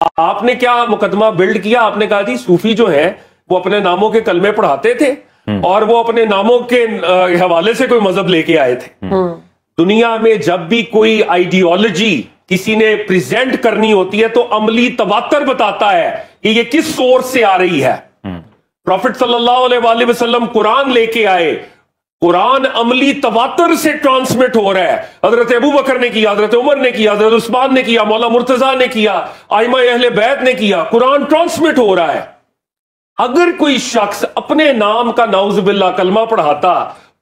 آپ نے کیا مقدمہ بلڈ کیا؟ آپ نے کہا جی صوفی جو ہیں وہ اپنے ناموں کے کلمے پڑھاتے تھے اور وہ اپنے ناموں کے حوالے سے کوئی مذہب لے کے آئے تھے. دنیا میں جب بھی کوئی آئیڈیالوجی کسی نے پریزنٹ کرنی ہوتی ہے تو عملی تواتر بتاتا ہے کہ یہ کس سورس سے آ رہی ہے. پروفٹ صلی اللہ علیہ وآلہ وسلم قرآن لے کے آئے, قرآن عملی تواتر سے ٹرانسمٹ ہو رہا ہے. حضرت ابو بکر نے کیا, حضرت عمر نے کیا, حضرت عثمان نے کیا, مولا مرتضیٰ نے کیا, ائمہ اہل بیت نے کیا. قرآن ٹرانسمٹ ہو رہا ہے. اگر کوئی شخص اپنے نام کا نعوذ باللہ کلمہ پڑھاتا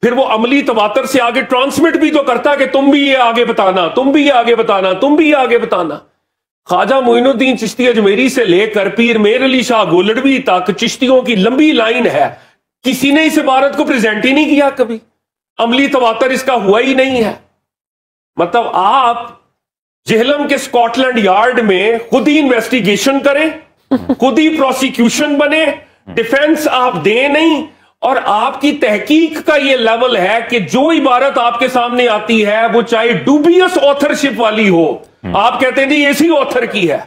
پھر وہ عملی تواتر سے آگے ٹرانسمٹ بھی تو کرتا کہ تم بھی یہ آگے بتانا, تم بھی یہ آگے بتانا, تم بھی یہ آگے بتانا. خواجہ معین الدین چشتی اجمیری سے لے کر پیر میر علی شاہ گولڑوی تک چشتیوں کی لمبی لائن ہے. کسی نے اس عبارت کو پریزنٹ ہی نہیں کیا کبھی. عملی تواتر اس کا ہوا ہی نہیں ہے. مطلب آپ جہلم کے سکاٹ لینڈ یارڈ میں خود ہی انویسٹیگیشن کریں, خود ہی پروسیکیوشن بنے, ڈیفنس آپ دیں نہیں, اور آپ کی تحقیق کا یہ لیول ہے کہ جو عبارت آپ کے سامنے آتی ہے وہ چاہے ڈوبیس آتھرشپ والی ہو, آپ کہتے ہیں جی اسی آتھر کی ہے.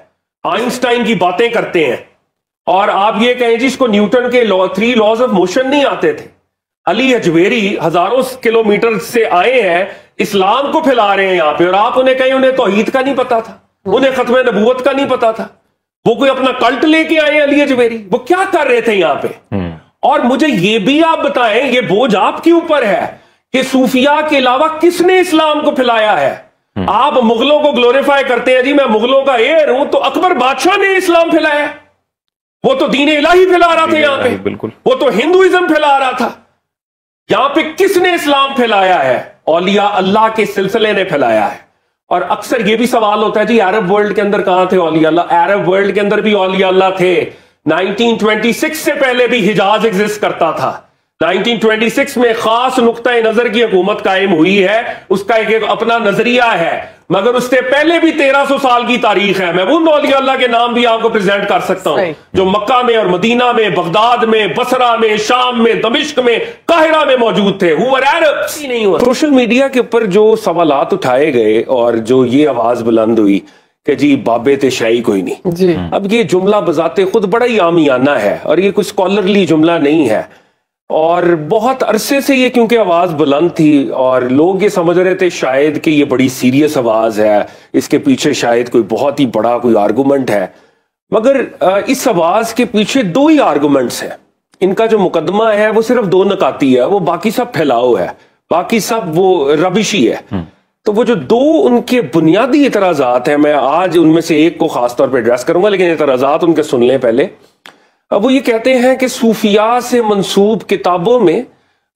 آئنسٹائن کی باتیں کرتے ہیں اور آپ یہ کہیں جی اس کو نیوٹن کے 3 لاز آف موشن نہیں آتے تھے. علی اجمیری ہزاروں کلومیٹر سے آئے ہیں, اسلام کو پھیلا رہے ہیں یہاں پہ, اور آپ انہیں کہیں انہیں توحید کا نہیں پتا تھا, انہیں ختم نبوت کا نہیں پتا تھا. وہ کوئی اپنا کلٹ لے کے آئے علی اجمیری, وہ کیا کر رہے تھے یہاں پہ؟ اور مجھے یہ بھی آپ بتائیں, یہ بوجھ آپ کے اوپر ہے کہ صوفیاء کے علاوہ کس نے اسلام کو پھیلایا ہے؟ آپ مغلوں کو گلوریفائی کرتے ہیں, جی میں مغلوں کا ایئر ہوں, تو اکبر بادشاہ نے اسلام پھیلایا, وہ تو دین الہی پھیلا رہا تھا یہاں پہ, بالکل وہ تو ہندوازم پھیلا رہا تھا. یہاں پہ کس نے اسلام پھیلایا ہے؟ اولیاء اللہ کے سلسلے نے پھیلایا ہے. اور اکثر یہ بھی سوال ہوتا ہے جی عرب ورلڈ کے اندر کہاں تھے اولیاء اللہ؟ عرب ورلڈ کے اندر بھی اولیاء اللہ تھے. 1926 سے پہلے بھی حجاز ایگزسٹ کرتا تھا. 1926 میں خاص نقطہ نظر کی حکومت قائم ہوئی ہے, اس کا ایک اپنا نظریہ ہے, مگر اس سے پہلے بھی 1300 سال کی تاریخ ہے. میں ان اولیاء اللہ کے نام بھی آپ کو پریزنٹ کر سکتا ہوں جو مکہ میں اور مدینہ میں, بغداد میں, بصرہ میں, شام میں, دمشق میں, قاہرہ میں موجود تھے. نہیں ہوا. سوشل میڈیا کے اوپر جو سوالات اٹھائے گئے اور جو یہ آواز بلند ہوئی کہ جی بابے تے شاہی کوئی نہیں جی. اب یہ جملہ بذات خود بڑا ہی عامیانہ ہے اور یہ کوئی اسکالرلی جملہ نہیں ہے, اور بہت عرصے سے یہ کیونکہ آواز بلند تھی اور لوگ یہ سمجھ رہے تھے شاید کہ یہ بڑی سیریس آواز ہے, اس کے پیچھے شاید کوئی بہت ہی بڑا کوئی آرگومنٹ ہے. مگر اس آواز کے پیچھے 2 ہی آرگومنٹس ہیں. ان کا جو مقدمہ ہے وہ صرف 2 نکاتی ہے, وہ باقی سب پھیلاؤ ہے, باقی سب وہ ربشی ہے. تو وہ جو 2 ان کے بنیادی اعتراضات ہیں, میں آج ان میں سے ایک کو خاص طور پہ ایڈریس کروں گا, لیکن اعتراضات ان کے سن لیں پہلے. اب وہ یہ کہتے ہیں کہ صوفیاء سے منسوب کتابوں میں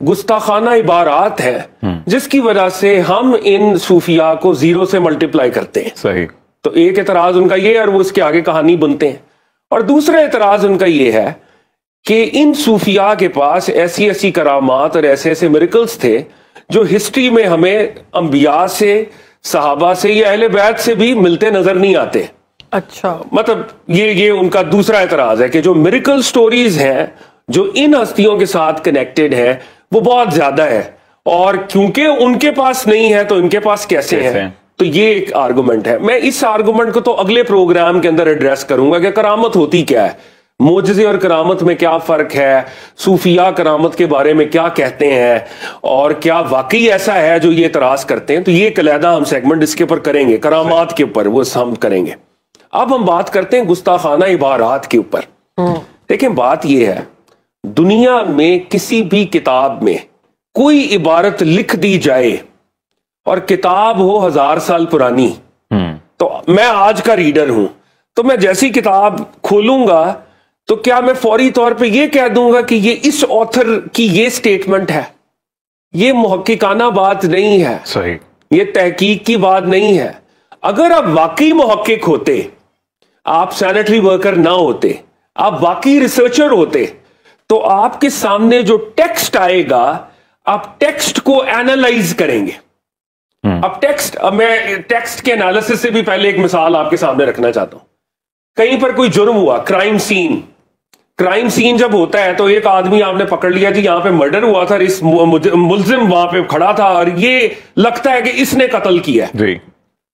گستاخانہ عبارات ہیں جس کی وجہ سے ہم ان صوفیاء کو 0 سے ملٹیپلائی کرتے ہیں. صحیح. تو ایک اعتراض ان کا یہ ہے اور وہ اس کے آگے کہانی بنتے ہیں. اور دوسرا اعتراض ان کا یہ ہے کہ ان صوفیاء کے پاس ایسی ایسی کرامات اور ایسے ایسے میریکلز تھے جو ہسٹری میں ہمیں انبیاء سے, صحابہ سے یا اہل بیت سے بھی ملتے نظر نہیں آتے. اچھا, مطلب یہ ان کا دوسرا اعتراض ہے کہ جو میریکل سٹوریز ہیں جو ان ہستیوں کے ساتھ کنیکٹڈ ہیں وہ بہت زیادہ ہے, اور کیونکہ ان کے پاس نہیں ہے تو ان کے پاس کیسے ہیں. تو یہ ایک آرگومنٹ ہے. میں اس آرگومنٹ کو تو اگلے پروگرام کے اندر ایڈریس کروں گا کہ کرامت ہوتی کیا ہے, معجزے اور کرامت میں کیا فرق ہے, صوفیاء کرامت کے بارے میں کیا کہتے ہیں, اور کیا واقعی ایسا ہے جو یہ اعتراض کرتے ہیں. تو یہ ایک علیحدہ ہم سیگمنٹ اس کے اوپر کریں گے, کرامات کے اوپر وہ ہم کریں گے. اب ہم بات کرتے ہیں گستاخانہ عبارات کے اوپر. دیکھیں بات یہ ہے, دنیا میں کسی بھی کتاب میں کوئی عبارت لکھ دی جائے اور کتاب ہو 1000 سال پرانی, تو میں آج کا ریڈر ہوں, تو میں جیسی کتاب کھولوں گا تو کیا میں فوری طور پہ یہ کہہ دوں گا کہ یہ اس آتھر کی یہ سٹیٹمنٹ ہے؟ یہ محققانہ بات نہیں ہے. صحیح. یہ تحقیق کی بات نہیں ہے. اگر آپ واقعی محقق ہوتے, آپ سینیٹری ورکر نہ ہوتے, آپ واقعی ریسرچر ہوتے, تو آپ کے سامنے جو ٹیکسٹ آئے گا آپ ٹیکسٹ کو اینالائز کریں گے. اب میں ٹیکسٹ کے انالیسس سے بھی پہلے ایک مثال آپ کے سامنے رکھنا چاہتا ہوں. کہیں پر کوئی جرم ہوا, کرائم سین جب ہوتا ہے تو ایک آدمی آپ نے پکڑ لیا جی یہاں پہ مرڈر ہوا تھا, اس ملزم وہاں پہ کھڑا تھا اور یہ لگتا ہے کہ اس نے قتل کیا ہے.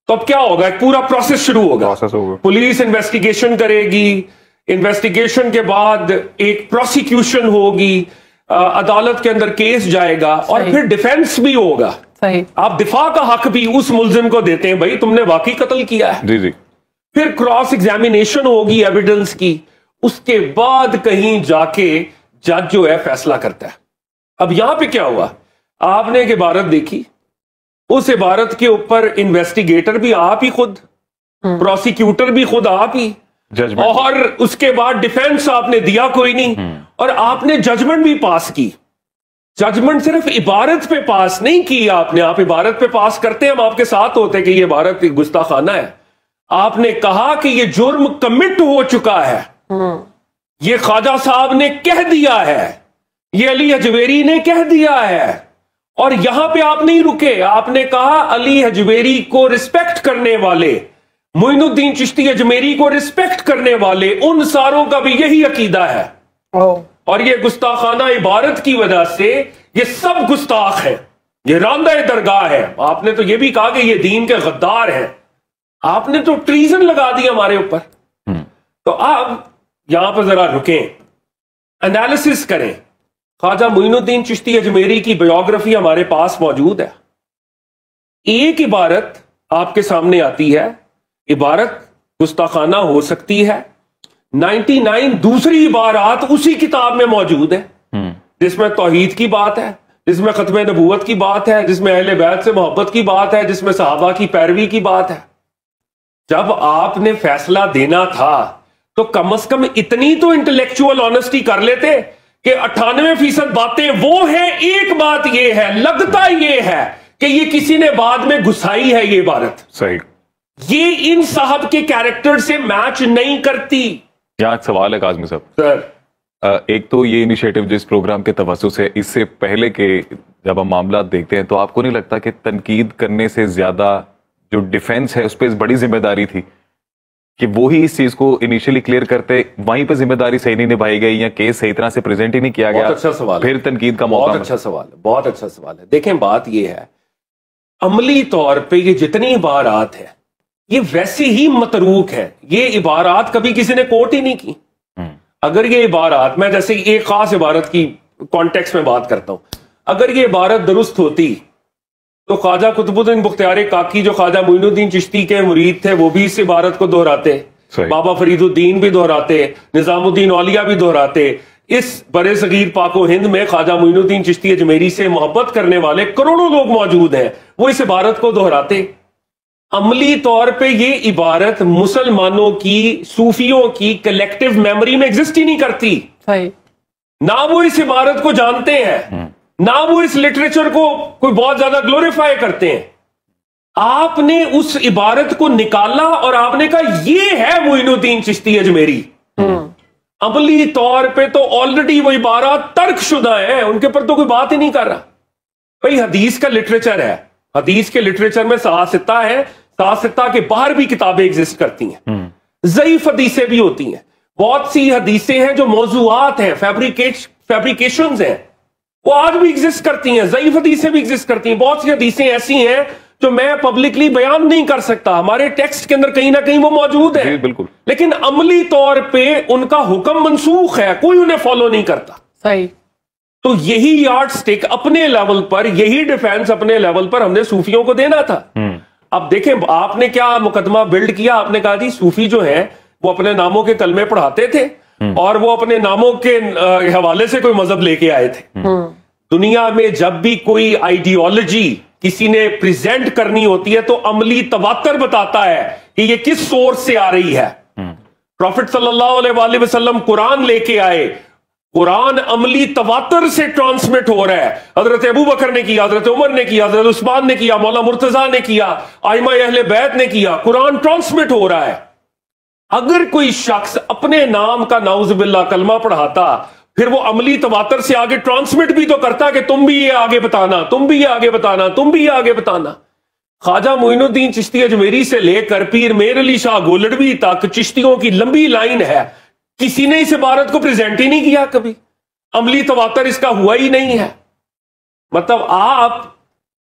تو اب کیا ہوگا؟ ایک پورا پروسیس شروع ہوگا. پولیس انویسٹیگیشن کرے گی, انویسٹیگیشن کے بعد ایک پروسیکیوشن ہوگی, عدالت کے اندر کیس جائے گا, اور پھر ڈیفینس بھی ہوگا. آپ دفاع کا حق بھی اس ملزم کو دیتے ہیں, بھائی تم نے واقعی قتل کیا ہے. جی جی. پھر کراس ایگزامینیشن ہوگی ایویڈنس کی, اس کے بعد کہیں جا کے جج جو ہے فیصلہ کرتا ہے. اب یہاں پہ کیا ہوا؟ آپ نے ایک عبارت دیکھی, اس عبارت کے اوپر انویسٹیگیٹر بھی آپ ہی خود, پروسیکیوٹر بھی خود آپ ہی, اور اس کے بعد ڈیفینس آپ نے دیا کوئی نہیں, اور آپ نے ججمنٹ بھی پاس کی. ججمنٹ صرف عبارت پہ پاس نہیں کی آپ نے, آپ عبارت پہ پاس کرتے, ہم آپ کے ساتھ ہوتے کہ یہ عبارت گستاخانہ ہے. آپ نے کہا کہ یہ جرم کمٹ ہو چکا ہے, یہ خواجہ صاحب نے کہہ دیا ہے, یہ علی حجویری نے کہہ دیا ہے. اور یہاں پہ آپ نہیں رکے, آپ نے کہا علی حجویری کو رسپیکٹ کرنے والے, معین الدین چشتی اجمیری کو رسپیکٹ کرنے والے, ان ساروں کا بھی یہی عقیدہ ہے. اور یہ گستاخانہ عبارت کی وجہ سے یہ سب گستاخ ہیں, یہ راندہ درگاہ ہے. آپ نے تو یہ بھی کہا کہ یہ دین کے غدار ہیں, آپ نے تو ٹریزن لگا دی ہمارے اوپر. تو اب یہاں پر ذرا رکیں, انالیسس کریں. خواجہ معین الدین چشتی اجمیری کی بایوگرافی ہمارے پاس موجود ہے. ایک عبارت آپ کے سامنے آتی ہے, عبارت گستاخانہ ہو سکتی ہے, 99 دوسری عبارات اسی کتاب میں موجود ہے, جس میں توحید کی بات ہے, جس میں ختم نبوت کی بات ہے, جس میں اہل بیت سے محبت کی بات ہے, جس میں صحابہ کی پیروی کی بات ہے. جب آپ نے فیصلہ دینا تھا تو کم از کم اتنی تو انٹلیکچوئل آنےسٹی کر لیتے کہ 98% باتیں وہ ہیں, ایک بات یہ ہے, لگتا یہ ہے کہ یہ کسی نے بعد میں گھسائی ہے یہ عبارت. صحیح. یہ ان صاحب کے کیریکٹر سے میچ نہیں کرتی. یہاں ایک سوال ہے کاظمی صاحب. سر, ایک تو یہ انیشیٹو جس پروگرام کے توسط سے, اس سے پہلے کے جب ہم معاملات دیکھتے ہیں تو آپ کو نہیں لگتا کہ تنقید کرنے سے زیادہ جو ڈیفینس ہے اس پہ بڑی ذمہ داری تھی کہ وہی اس چیز کو انیشلی کلیئر کرتے, وہیں پہ ذمہ داری صحیح نہیں نبھائی گئی یا کیس صحیح طرح سے پریزنٹ ہی نہیں کیا گیا؟ بہت اچھا سوال, پھر تنقید کا موقع. بہت اچھا سوال ہے, بہت اچھا سوال ہے. دیکھیں بات یہ ہے, عملی طور پہ یہ جتنی عبارات ہیں یہ ویسے ہی متروک ہے. یہ عبارات کبھی کسی نے کوٹ ہی نہیں کی. اگر یہ عبارات, میں جیسے ایک خاص عبارت کی کانٹیکس میں بات کرتا ہوں, اگر یہ عبارت درست ہوتی تو خواجہ قطب الدین بختیار کاکی جو خواجہ معین الدین چشتی کے مرید تھے وہ بھی اس عبارت کو دہراتے, بابا فرید الدین بھی دہراتے, نظام الدین اولیاء بھی دہراتے. اس برے صغیر پاک و ہند میں خواجہ معین الدین چشتی اجمیری سے محبت کرنے والے کروڑوں لوگ موجود ہیں, وہ اس عبارت کو دہراتے. عملی طور پہ یہ عبارت مسلمانوں کی, صوفیوں کی کلیکٹیو میموری میں ایگزسٹ ہی نہیں کرتی. نہ وہ اس عبارت کو جانتے ہیں, نہ وہ اس لٹریچر کو کوئی بہت زیادہ گلوریفائی کرتے ہیں. آپ نے اس عبارت کو نکالا اور آپ نے کہا یہ ہے معین الدین چشتی اجمیری. عملی طور پہ تو آلریڈی وہ عبارات ترک شدہ ہیں, ان کے پر تو کوئی بات ہی نہیں کر رہا. بھئی حدیث کا لٹریچر ہے, حدیث کے لٹریچر میں سہاستہ ہے, سہاستہ کے باہر بھی کتابیں ایگزسٹ کرتی ہیں, ضعیف حدیثیں بھی ہوتی ہیں, بہت سی حدیثیں ہیں جو موضوعات ہیں, فیبریکیشنز ہیں, وہ آج بھی ایگزسٹ کرتی ہیں, ضعیف حدیثیں بھی ایگزسٹ کرتی ہیں. بہت سی حدیثیں ایسی ہیں جو میں پبلکلی بیان نہیں کر سکتا, ہمارے ٹیکسٹ کے اندر کہیں نہ کہیں وہ موجود ہے, بالکل, لیکن عملی طور پہ ان کا حکم منسوخ ہے, کوئی انہیں فالو نہیں کرتا. صحیح. تو یہی یارڈ سٹک اپنے لیول پر, یہی ڈیفینس اپنے لیول پر ہم نے صوفیوں کو دینا تھا. اب دیکھیں آپ نے کیا مقدمہ بلڈ کیا, آپ نے کہا جی صوفی جو ہیں وہ اپنے ناموں کے کلمے پڑھاتے تھے اور وہ اپنے ناموں کے حوالے سے کوئی مذہب لے کے آئے تھے. دنیا میں جب بھی کوئی آئیڈیالوجی کسی نے پریزنٹ کرنی ہوتی ہے تو عملی تواتر بتاتا ہے کہ یہ کس سورس سے آ رہی ہے. پروفٹ صلی اللہ علیہ وآلہ وسلم قرآن لے کے آئے, قرآن عملی تواتر سے ٹرانسمٹ ہو رہا ہے. حضرت ابو بکر نے کیا, حضرت عمر نے کیا, حضرت عثمان نے کیا, مولا مرتضیٰ نے کیا, ائمہ اہل بیت نے کیا, قرآن ٹرانسمٹ ہو رہا ہے. اگر کوئی شخص اپنے نام کا نعوذ باللہ کلمہ پڑھاتا پھر وہ عملی تواتر سے آگے ٹرانسمٹ بھی تو کرتا کہ تم بھی یہ آگے بتانا, تم بھی یہ آگے بتانا, تم بھی یہ آگے بتانا. خواجہ معین الدین چشتی اجمیری سے لے کر پیر میر علی شاہ گولڑوی تک چشتیوں کی لمبی لائن ہے, کسی نے اس عبارت کو پریزنٹ ہی نہیں کیا کبھی, عملی تواتر اس کا ہوا ہی نہیں ہے. مطلب آپ